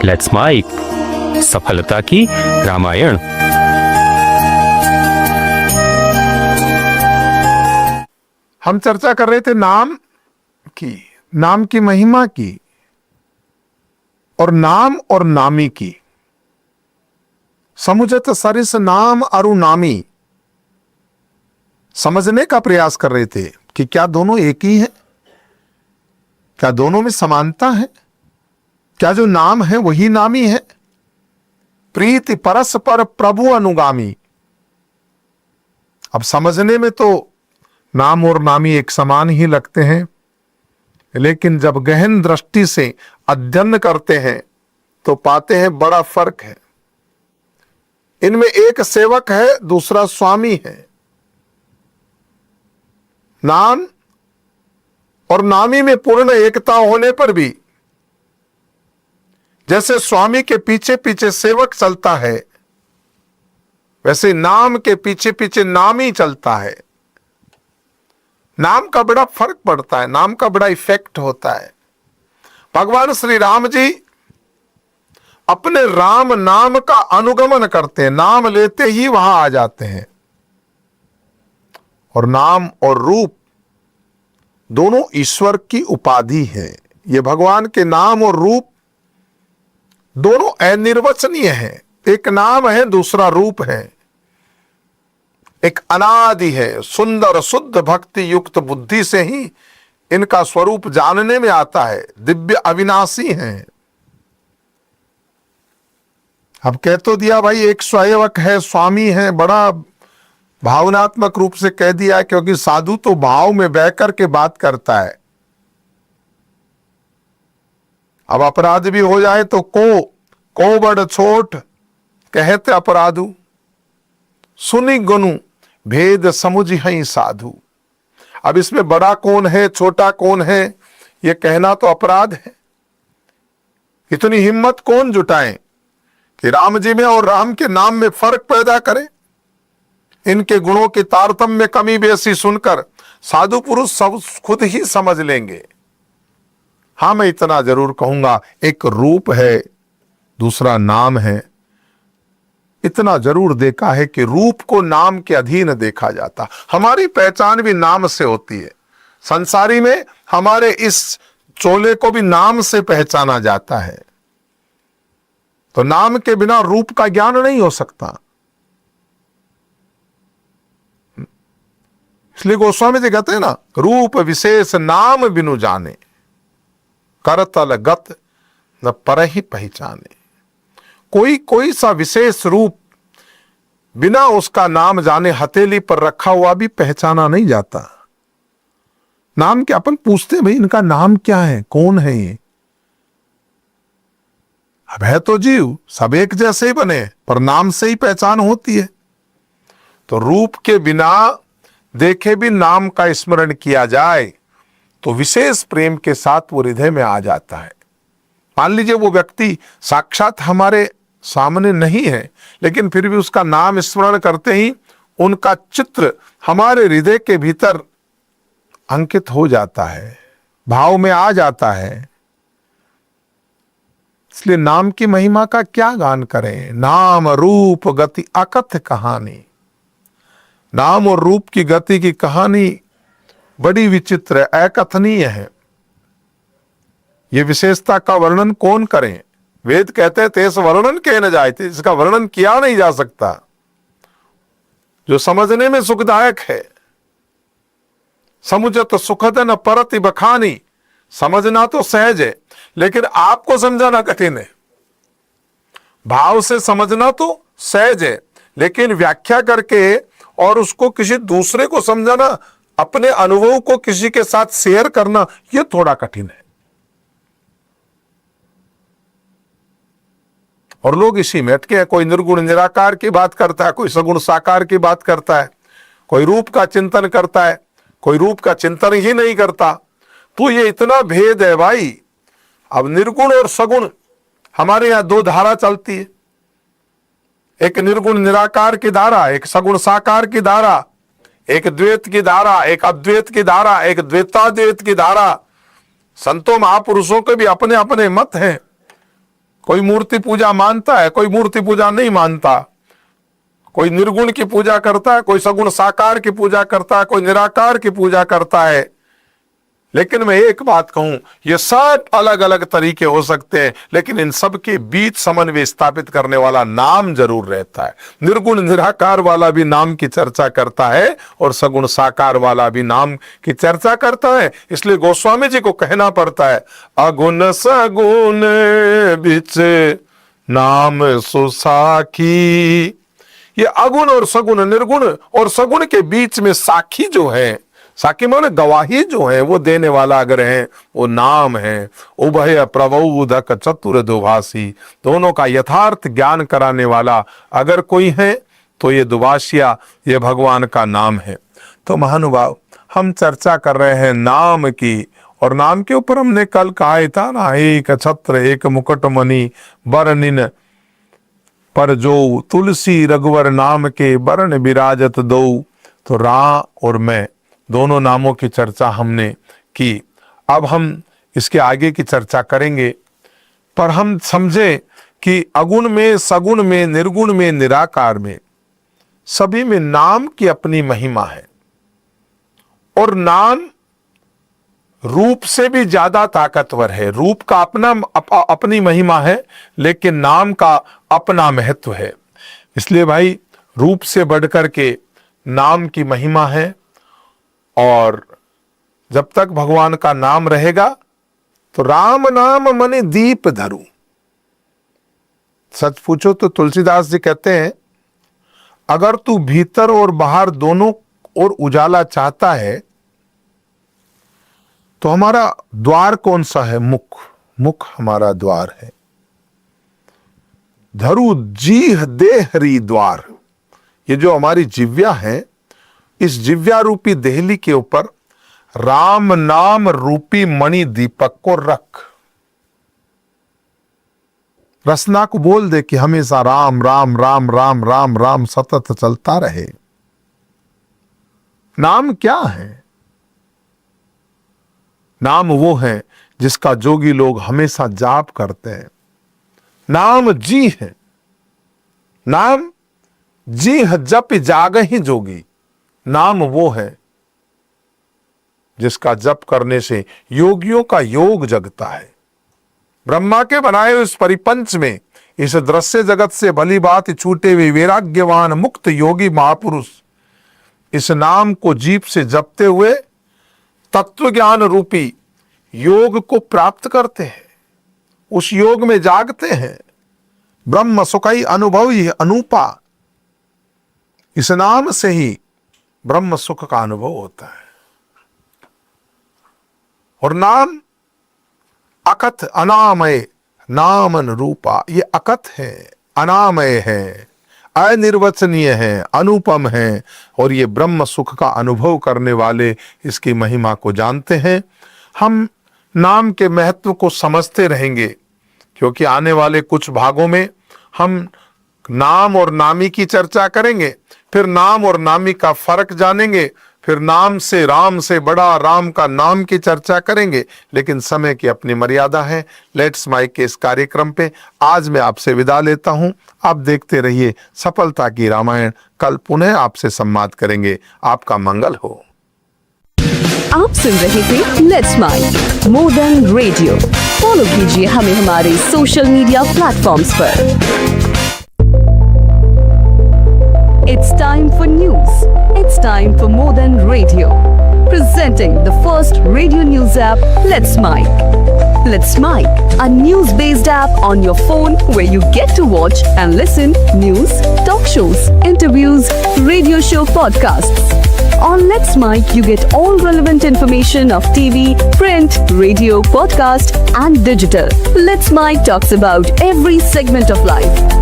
Let's mic सफलता की रामायण। हम चर्चा कर रहे थे नाम की महिमा की और नाम और नामी की। समुझत सरिस नाम अरु नामी समझने का प्रयास कर रहे थे कि क्या दोनों एक ही हैं? क्या दोनों में समानता है? क्या जो नाम है वही नामी है? प्रीति परस्पर प्रभु अनुगामी। अब समझने में तो नाम और नामी एक समान ही लगते हैं, लेकिन जब गहन दृष्टि से अध्ययन करते हैं तो पाते हैं बड़ा फर्क है। इनमें एक सेवक है, दूसरा स्वामी है। नाम और नामी में पूर्ण एकता होने पर भी जैसे स्वामी के पीछे पीछे सेवक चलता है, वैसे नाम के पीछे पीछे नामी चलता है। नाम का बड़ा फर्क पड़ता है, नाम का बड़ा इफेक्ट होता है। भगवान श्री राम जी अपने राम नाम का अनुगमन करते हैं, नाम लेते ही वहां आ जाते हैं। और नाम और रूप दोनों ईश्वर की उपाधि है। ये भगवान के नाम और रूप दोनों अनिर्वचनीय हैं। एक नाम है, दूसरा रूप है। एक अनादि है, सुंदर शुद्ध भक्ति युक्त बुद्धि से ही इनका स्वरूप जानने में आता है। दिव्य अविनाशी हैं। अब कह तो दिया भाई एक सेवक है, स्वामी है, बड़ा भावनात्मक रूप से कह दिया, क्योंकि साधु तो भाव में बह कर के बात करता है। अब अपराध भी हो जाए तो को बड़ छोट कहते अपराधु, सुनी गुनु भेद समुझ हई साधु। अब इसमें बड़ा कौन है, छोटा कौन है, यह कहना तो अपराध है। इतनी हिम्मत कौन जुटाए कि राम जी में और राम के नाम में फर्क पैदा करे। इनके गुणों की तारतम्य कमी बेसी सुनकर साधु पुरुष सब खुद ही समझ लेंगे। हां, मैं इतना जरूर कहूंगा, एक रूप है, दूसरा नाम है। इतना जरूर देखा है कि रूप को नाम के अधीन देखा जाता। हमारी पहचान भी नाम से होती है। संसारी में हमारे इस चोले को भी नाम से पहचाना जाता है। तो नाम के बिना रूप का ज्ञान नहीं हो सकता। इसलिए गोस्वामी जी कहते हैं ना, रूप विशेष नाम बिनु जाने, करतल गत न पर ही पहचाने। कोई सा विशेष रूप बिना उसका नाम जाने हथेली पर रखा हुआ भी पहचाना नहीं जाता। नाम क्या, अपन पूछते भाई इनका नाम क्या है, कौन है ये? अब है तो जीव, सब एक जैसे ही बने, पर नाम से ही पहचान होती है। तो रूप के बिना देखे भी नाम का स्मरण किया जाए तो विशेष प्रेम के साथ वो हृदय में आ जाता है। मान लीजिए वो व्यक्ति साक्षात हमारे सामने नहीं है, लेकिन फिर भी उसका नाम स्मरण करते ही उनका चित्र हमारे हृदय के भीतर अंकित हो जाता है, भाव में आ जाता है। इसलिए नाम की महिमा का क्या गान करें। नाम रूप गति अकथ कहानी। नाम और रूप की गति की कहानी बड़ी विचित्र है, अकथनीय है। ये विशेषता का वर्णन कौन करे? वेद कहते हैं तेस वर्णन कह न जाए, इसका वर्णन किया नहीं जा सकता। जो समझने में सुखदायक है। समुझत सुखद न परति बखानी। समझना तो सहज है, लेकिन आपको समझाना कठिन है। भाव से समझना तो सहज है, लेकिन व्याख्या करके और उसको किसी दूसरे को समझाना, अपने अनुभव को किसी के साथ शेयर करना, यह थोड़ा कठिन है। और लोग इसी में अटके हैं। कोई निर्गुण निराकार की बात करता है, कोई सगुण साकार की बात करता है, कोई रूप का चिंतन करता है, कोई रूप का चिंतन ही नहीं करता। तो ये इतना भेद है भाई। अब निर्गुण और सगुण, हमारे यहां दो धारा चलती है। एक निर्गुण निराकार की धारा, एक सगुण साकार की धारा, एक द्वैत की धारा, एक अद्वैत की धारा, एक द्वैताद्वैत की धारा। संतों महापुरुषों के भी अपने अपने मत हैं। कोई मूर्ति पूजा मानता है, कोई मूर्ति पूजा नहीं मानता, कोई निर्गुण की पूजा करता है, कोई सगुण साकार की पूजा करता है, कोई निराकार की पूजा करता है। लेकिन मैं एक बात कहूं, ये सब अलग अलग तरीके हो सकते हैं, लेकिन इन सब के बीच समन्वय स्थापित करने वाला नाम जरूर रहता है। निर्गुण निराकार वाला भी नाम की चर्चा करता है और सगुण साकार वाला भी नाम की चर्चा करता है। इसलिए गोस्वामी जी को कहना पड़ता है, अगुण सगुण बिच नाम सुसाखी। ये अगुण और सगुण, निर्गुण और सगुण के बीच में साखी जो है, साखी माने गवाही जो है, वो देने वाला अगर है वो नाम है। उभय प्रबोधक चतुर दुभाषी, दोनों का यथार्थ ज्ञान कराने वाला अगर कोई है तो ये दुभाषिया, ये भगवान का नाम है। तो महानुभाव, हम चर्चा कर रहे हैं नाम की, और नाम के ऊपर हमने कल कहा था ना, एक छत्र एक मुकुट मणि बरनिन पर जो, तुलसी रघुवर नाम के बरन विराजत दो। तो रा और मैं दोनों नामों की चर्चा हमने की। अब हम इसके आगे की चर्चा करेंगे, पर हम समझे कि अगुण में, सगुण में, निर्गुण में, निराकार में, सभी में नाम की अपनी महिमा है। और नाम रूप से भी ज्यादा ताकतवर है। रूप का अपनी महिमा है, लेकिन नाम का अपना महत्व है। इसलिए भाई, रूप से बढ़कर के नाम की महिमा है। और जब तक भगवान का नाम रहेगा तो राम नाम मने दीप धरू। सच पूछो तो तुलसीदास जी कहते हैं, अगर तू भीतर और बाहर दोनों ओर उजाला चाहता है तो हमारा द्वार कौन सा है? मुख। मुख हमारा द्वार है। धरु जीह देहरी द्वार। ये जो हमारी जिव्या है, इस जिव्या रूपी देहली के ऊपर राम नाम रूपी मणि दीपक को रख। रसना को बोल दे कि हमेशा राम राम राम राम राम राम सतत चलता रहे। नाम क्या है? नाम वो है जिसका जोगी लोग हमेशा जाप करते हैं। नाम जी है। नाम जी है, जप जाग ही जोगी। नाम वो है जिसका जप करने से योगियों का योग जगता है। ब्रह्मा के बनाए इस परिपंच में, इस दृश्य जगत से भली बात छूटे हुए वैराग्यवान मुक्त योगी महापुरुष इस नाम को जीभ से जपते हुए तत्व ज्ञान रूपी योग को प्राप्त करते हैं। उस योग में जागते हैं। ब्रह्म सुखई अनुभवी अनूपा। इस नाम से ही ब्रह्म सुख का अनुभव होता है। और नाम अकथ अनामय नामन रूपा। ये अकथ है, अनामय है, अनिर्वचनीय है, अनुपम है, और ये ब्रह्म सुख का अनुभव करने वाले इसकी महिमा को जानते हैं। हम नाम के महत्व को समझते रहेंगे, क्योंकि आने वाले कुछ भागों में हम नाम और नामी की चर्चा करेंगे, फिर नाम और नामी का फर्क जानेंगे, फिर नाम से, राम से बड़ा राम का नाम की चर्चा करेंगे। लेकिन समय की अपनी मर्यादा है। लेट्स माइक के इस कार्यक्रम पे आज मैं आपसे विदा लेता हूं। आप देखते रहिए सफलता की रामायण। कल पुनः आपसे संवाद करेंगे। आपका मंगल हो। आप सुन रहे थे let's mike more than radio. Follow कीजिए हमें हमारे सोशल मीडिया प्लेटफॉर्म्स पर। It's time for news. It's time for More Than Radio. Presenting the first radio news app, Let's Mic. Let's Mic, a news-based app on your phone where you get to watch and listen news, talk shows, interviews, radio show podcasts. On Let's Mic, you get all relevant information of TV, print, radio, podcast, and digital. Let's Mic talks about every segment of life.